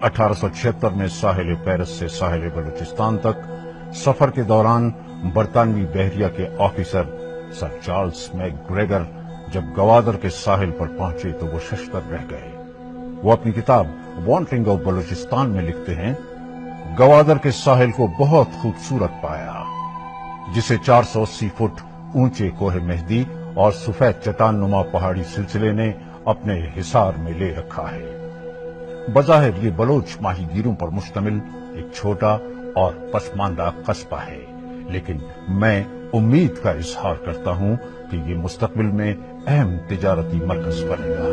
1876 में साहिल पेरिस से साहिल बलूचिस्तान तक सफर के दौरान बरतानवी बहरिया के ऑफिसर सर चार्ल्स मैकग्रेगर जब गवादर के साहिल पर पहुंचे तो वो शशदर रह गए। वो अपनी किताब वॉन्डरिंग ऑफ बलूचिस्तान में लिखते हैं, गवादर के साहिल को बहुत खूबसूरत पाया, जिसे 480 फुट ऊंचे कोहे मेहदी और सफेद चट्टान नुमा पहाड़ी सिलसिले ने अपने हिसार में ले रखा है। बज़ाहिर ये बलोच माहीगीरों पर मुश्तमिल एक छोटा और पसमानदा कस्बा है, लेकिन मैं उम्मीद का इजहार करता हूं कि ये मुस्तकबिल में अहम तिजारती मरकज बनेगा।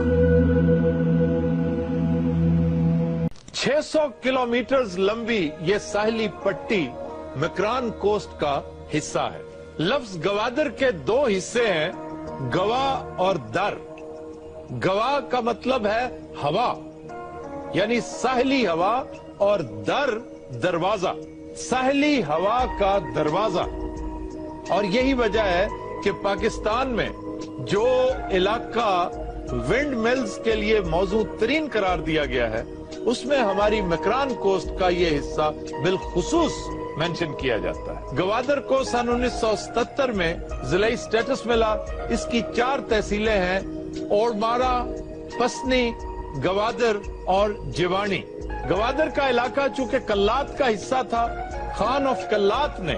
600 किलोमीटर लंबी ये साहिली पट्टी मकरान कोस्ट का हिस्सा है। लफ्ज गवादर के दो हिस्से हैं, गवा और दर। गवा का मतलब है हवा, यानी साहिली हवा, और दर दरवाजा, साहिली हवा का दरवाजा। और यही वजह है कि पाकिस्तान में जो इलाका विंड मिल्स के लिए मौजू तरीन करार दिया गया है, उसमें हमारी मकरान कोस्ट का ये हिस्सा बिलखुसूस मेंशन किया जाता है। गवादर को सन 1977 में जिला स्टेटस मिला। इसकी 4 तहसीलें हैं, ओडमारा, पसनी, गवादर और जिवानी। गवादर का इलाका चूंकि कल्लात का हिस्सा था, खान ऑफ कल्लात ने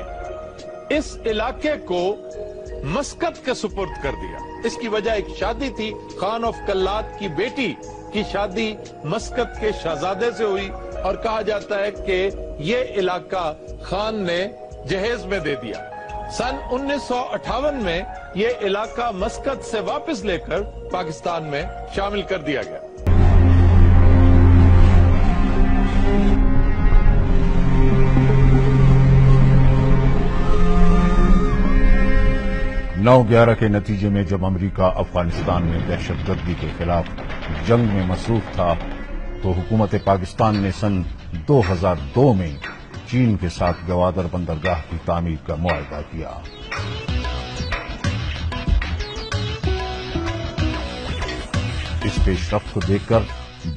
इस इलाके को मस्कत के सुपुर्द कर दिया। इसकी वजह एक शादी थी, खान ऑफ कल्लात की बेटी की शादी मस्कत के शहजादे से हुई, और कहा जाता है कि ये इलाका खान ने जहेज में दे दिया। सन 1958 में ये इलाका मस्कत से वापस लेकर पाकिस्तान में शामिल कर दिया गया। 9/11 के नतीजे में जब अमेरिका अफगानिस्तान में दहशतगर्दी के खिलाफ जंग में मसरूफ था, तो हुकूमत पाकिस्तान ने सन 2002 में चीन के साथ गवादर बंदरगाह की तामीर का मुआहदा किया। इस पेशरफ्त को देखकर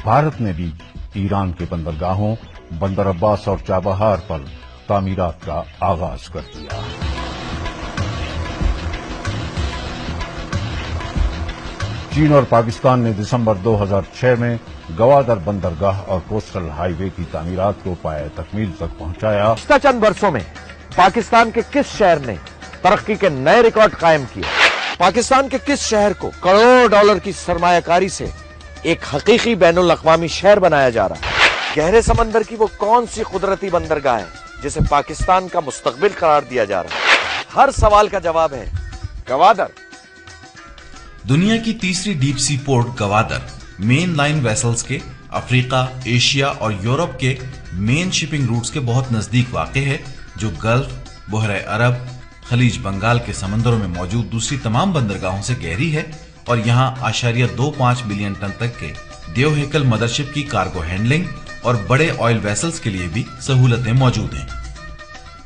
भारत ने भी ईरान के बंदरगाहों बंदर अब्बास और चाबहार पर तामीरात का आगाज कर दिया। चीन और पाकिस्तान ने दिसंबर 2006 में गवादर बंदरगाह और कोस्टल हाईवे की तामीरात को पाए तकमील तक पहुंचाया। पिछले चंद वर्षों में पाकिस्तान के किस शहर ने तरक्की के नए रिकॉर्ड कायम किए? पाकिस्तान के किस शहर को करोड़ों डॉलर की सरमायाकारी से एक हकीकी बैनुल अक़वामी शहर बनाया जा रहा है? गहरे समंदर की वो कौन सी कुदरती बंदरगाह है जिसे पाकिस्तान का मुस्तकबिल करार दिया जा रहा है? हर सवाल का जवाब है गवादर। दुनिया की तीसरी deep sea port Gwadar main line vessels के अफ्रीका, एशिया और यूरोप के मेन शिपिंग रूट्स के बहुत नजदीक वाक़ है, जो गल्फ, बहरे अरब, खलीज बंगाल के समंदरों में मौजूद दूसरी तमाम बंदरगाहों से गहरी है, और यहाँ 0.25 बिलियन टन तक के देवहेकल मदरशिप की कार्गो हैंडलिंग और बड़े ऑयल वेसल्स के लिए भी सहूलतें मौजूद हैं।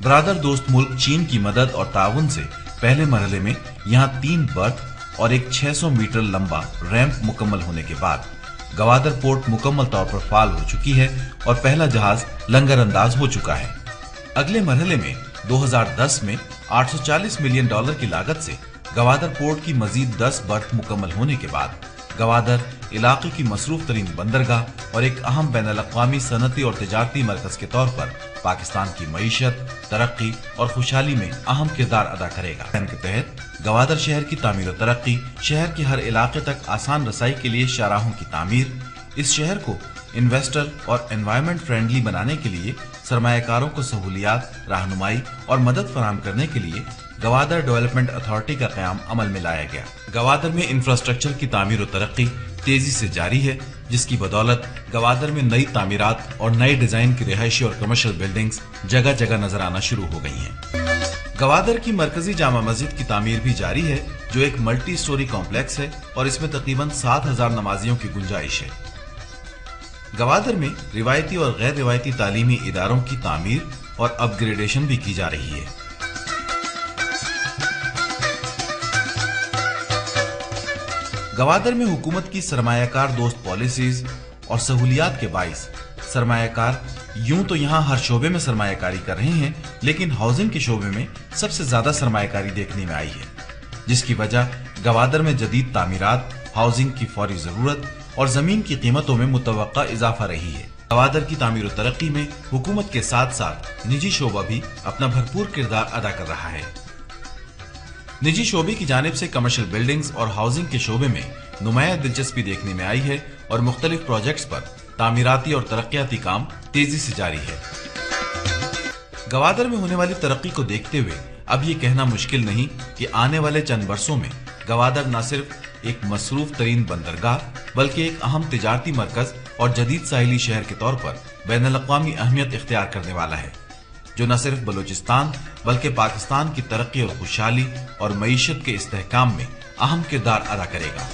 ब्रादर दोस्त मुल्क चीन की मदद और ताउन से पहले मरहले में यहाँ 3 बर्थ और एक 600 मीटर लंबा रैंप मुकम्मल होने के बाद गवादर पोर्ट मुकम्मल तौर पर फाल हो चुकी है और पहला जहाज लंगर अंदाज हो चुका है। अगले मरहले में 2010 में 840 मिलियन डॉलर की लागत से गवादर पोर्ट की मजीद 10 बर्थ मुकम्मल होने के बाद गवादर इलाके की मसरूफ तरीन बंदरगाह और एक अहम बैनुल-अक़वामी सनती और तिजारती मरकज के तौर पर पाकिस्तान की मईशत, तरक्की और खुशहाली में अहम किरदार अदा करेगा। के तहत गवादर शहर की तामीर और तरक्की, शहर के हर इलाके तक आसान रसाई के लिए शाहराहों की तामीर, इस शहर को इन्वेस्टर और एनवायरमेंट फ्रेंडली बनाने के लिए सरमायाकारों को सहूलियात, रहनुमाई और मदद फराहम करने के लिए गवादर डेवलपमेंट अथॉरिटी का क़याम अमल में लाया गया। गवादर में इंफ्रास्ट्रक्चर की तामीर और तरक्की तेजी से जारी है, जिसकी बदौलत गवादर में नई तामीरात और नए डिजाइन की रिहायशी और कमर्शियल बिल्डिंग्स जगह जगह नजर आना शुरू हो गई हैं। गवादर की मरकजी जामा मस्जिद की तामीर भी जारी है, जो एक मल्टी स्टोरी कॉम्प्लेक्स है और इसमें तकरीबन 7000 नमाजियों की गुंजाइश है। गवादर में रिवायती और गैर रिवायती तालीमी इदारों की तामीर और अपग्रेडेशन भी की जा रही है। गवादर में हुकूमत की सरमायाकार दोस्त पॉलिसीज और सहूलियात के बाइस सरमाया कार यूं तो यहाँ हर शोबे में सरमायाकारी कर रहे हैं, लेकिन हाउसिंग के शोबे में सबसे ज्यादा सरमायाकारी देखने में आई है, जिसकी वजह गवादर में जदीद तामीरात, हाउसिंग की फौरी जरूरत और जमीन की कीमतों में मुतवक्का इजाफा रही है। गवादर की तामीर और तरक्की में हुकूमत के साथ साथ निजी शोबा भी अपना भरपूर किरदार अदा कर रहा है। निजी शोबे की जानिब से कमर्शियल बिल्डिंग्स और हाउसिंग के शोबे में नुमाया दिलचस्पी देखने में आई है और मुख्तलिफ प्रोजेक्ट्स पर तामीराती और तरक्याती काम तेजी से जारी है। गवादर में होने वाली तरक्की को देखते हुए अब ये कहना मुश्किल नहीं कि आने वाले चंद वर्षों में गवादर न सिर्फ एक मसरूफ तरीन बंदरगाह बल्कि एक अहम तिजारती मरकज और जदीद साहिली शहर के तौर पर बैनुल-अक़वामी अहमियत इख्तियार करने वाला है, जो न सिर्फ बलूचिस्तान बल्कि पाकिस्तान की तरक्की और खुशहाली और मईशत के इस्तेहकाम में अहम किरदार अदा करेगा।